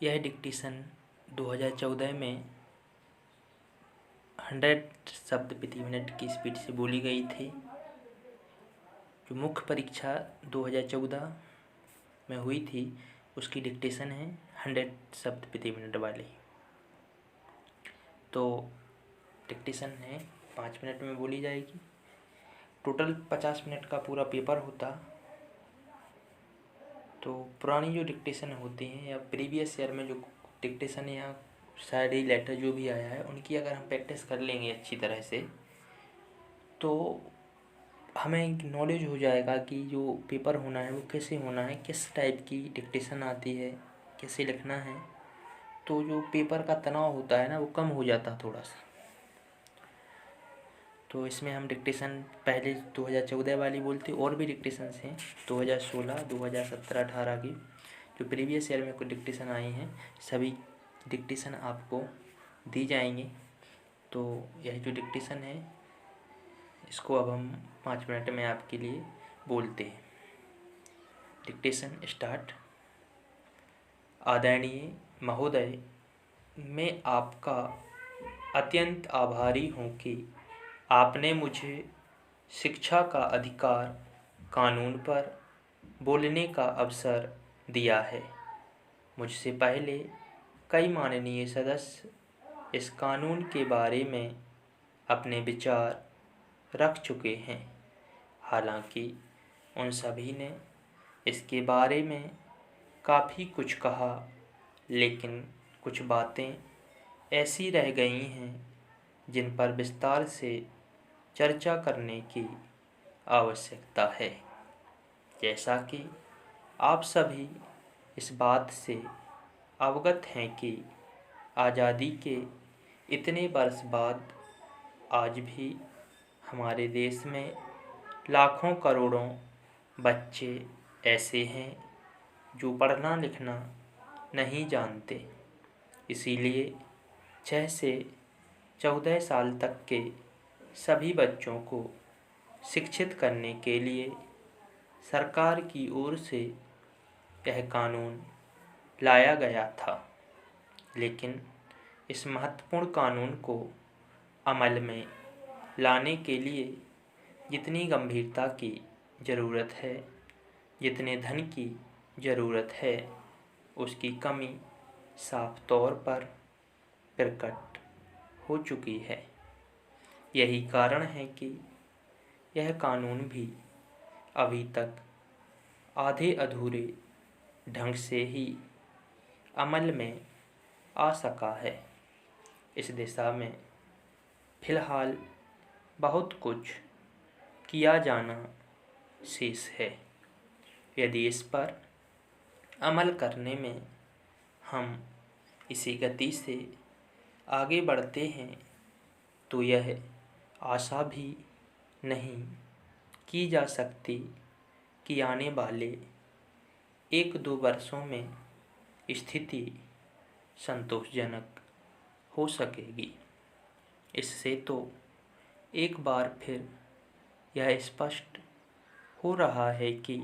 यह डिक्टेशन 2014 में 100 शब्द प्रति मिनट की स्पीड से बोली गई थी। जो मुख्य परीक्षा 2014 में हुई थी उसकी डिक्टेशन है 100 शब्द प्रति मिनट वाली। तो डिक्टेशन है 5 मिनट में बोली जाएगी। टोटल 50 मिनट का पूरा पेपर होता। तो पुरानी जो डिक्टेशन होती हैं या प्रीवियस ईयर में जो डिक्टेशन या शायरी लेटर जो भी आया है उनकी अगर हम प्रैक्टिस कर लेंगे अच्छी तरह से तो हमें नॉलेज हो जाएगा कि जो पेपर होना है वो कैसे होना है, किस टाइप की डिक्टेशन आती है, कैसे लिखना है। तो जो पेपर का तनाव होता है ना वो कम हो जाता है थोड़ा सा। तो इसमें हम डिक्टेशन पहले 2014 वाली बोलते, और भी डिक्टेशंस हैं 2016, 2017, 18 की जो प्रीवियस ईयर में कुछ डिक्टेशन आई हैं, सभी डिक्टेशन आपको दी जाएंगे। तो यह जो डिक्टेशन है इसको अब हम 5 मिनट में आपके लिए बोलते हैं। Dictation start. आदरणीय महोदय, मैं आपका अत्यंत आभारी हूँ कि आपने मुझे शिक्षा का अधिकार कानून पर बोलने का अवसर दिया है। मुझसे पहले कई माननीय सदस्य इस कानून के बारे में अपने विचार रख चुके हैं। हालांकि उन सभी ने इसके बारे में काफ़ी कुछ कहा, लेकिन कुछ बातें ऐसी रह गई हैं जिन पर विस्तार से चर्चा करने की आवश्यकता है। जैसा कि आप सभी इस बात से अवगत हैं कि आज़ादी के इतने वर्ष बाद आज भी हमारे देश में लाखों करोड़ों बच्चे ऐसे हैं जो पढ़ना लिखना नहीं जानते। इसीलिए 6 से 14 साल तक के सभी बच्चों को शिक्षित करने के लिए सरकार की ओर से यह कानून लाया गया था। लेकिन इस महत्वपूर्ण कानून को अमल में लाने के लिए जितनी गंभीरता की ज़रूरत है, जितने धन की ज़रूरत है, उसकी कमी साफ तौर पर प्रकट हो चुकी है। यही कारण है कि यह कानून भी अभी तक आधे अधूरे ढंग से ही अमल में आ सका है। इस दिशा में फ़िलहाल बहुत कुछ किया जाना शेष है। यदि इस पर अमल करने में हम इसी गति से आगे बढ़ते हैं तो यह आशा भी नहीं की जा सकती कि आने वाले 1-2 वर्षों में स्थिति संतोषजनक हो सकेगी। इससे तो एक बार फिर यह स्पष्ट हो रहा है कि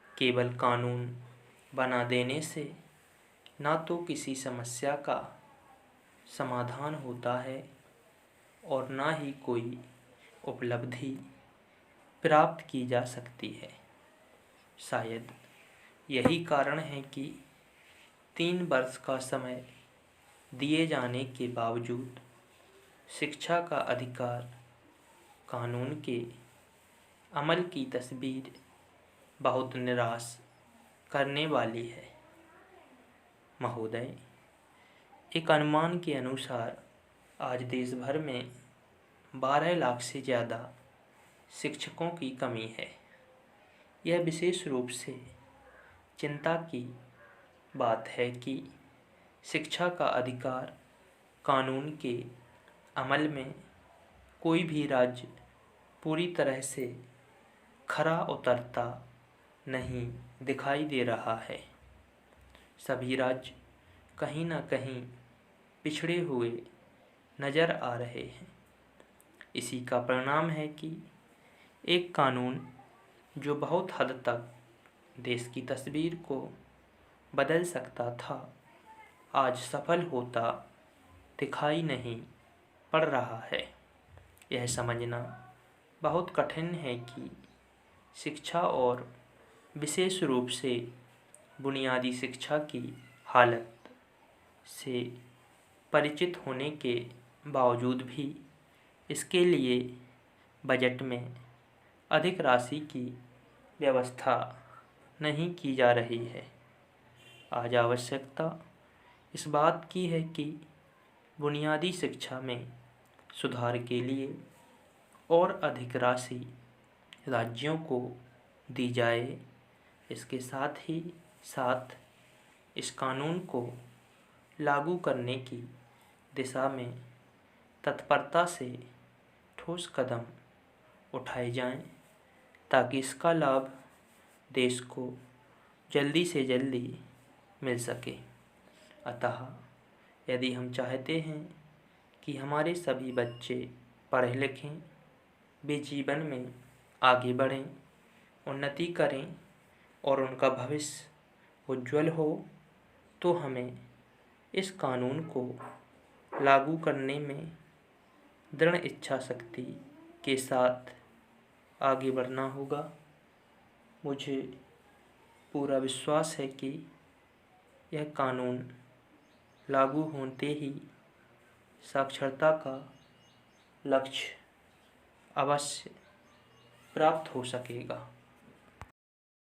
केवल कानून बना देने से ना तो किसी समस्या का समाधान होता है और ना ही कोई उपलब्धि प्राप्त की जा सकती है। शायद यही कारण है कि 3 वर्ष का समय दिए जाने के बावजूद शिक्षा का अधिकार कानून के अमल की तस्वीर बहुत निराश करने वाली है। महोदय, एक अनुमान के अनुसार आज देश भर में 12 लाख से ज़्यादा शिक्षकों की कमी है। यह विशेष रूप से चिंता की बात है कि शिक्षा का अधिकार कानून के अमल में कोई भी राज्य पूरी तरह से खरा उतरता नहीं दिखाई दे रहा है। सभी राज्य कहीं न कहीं पिछड़े हुए नज़र आ रहे हैं। इसी का परिणाम है कि एक कानून जो बहुत हद तक देश की तस्वीर को बदल सकता था, आज सफल होता दिखाई नहीं पड़ रहा है। यह समझना बहुत कठिन है कि शिक्षा और विशेष रूप से बुनियादी शिक्षा की हालत से परिचित होने के बावजूद भी इसके लिए बजट में अधिक राशि की व्यवस्था नहीं की जा रही है। आज आवश्यकता इस बात की है कि बुनियादी शिक्षा में सुधार के लिए और अधिक राशि राज्यों को दी जाए। इसके साथ ही साथ इस कानून को लागू करने की दिशा में तत्परता से ठोस कदम उठाए जाएं, ताकि इसका लाभ देश को जल्दी से जल्दी मिल सके। अतः यदि हम चाहते हैं कि हमारे सभी बच्चे पढ़ें लिखें, वे जीवन में आगे बढ़ें, उन्नति करें और उनका भविष्य उज्जवल हो, तो हमें इस कानून को लागू करने में दृढ़ इच्छा शक्ति के साथ आगे बढ़ना होगा। मुझे पूरा विश्वास है कि यह कानून लागू होते ही साक्षरता का लक्ष्य अवश्य प्राप्त हो सकेगा।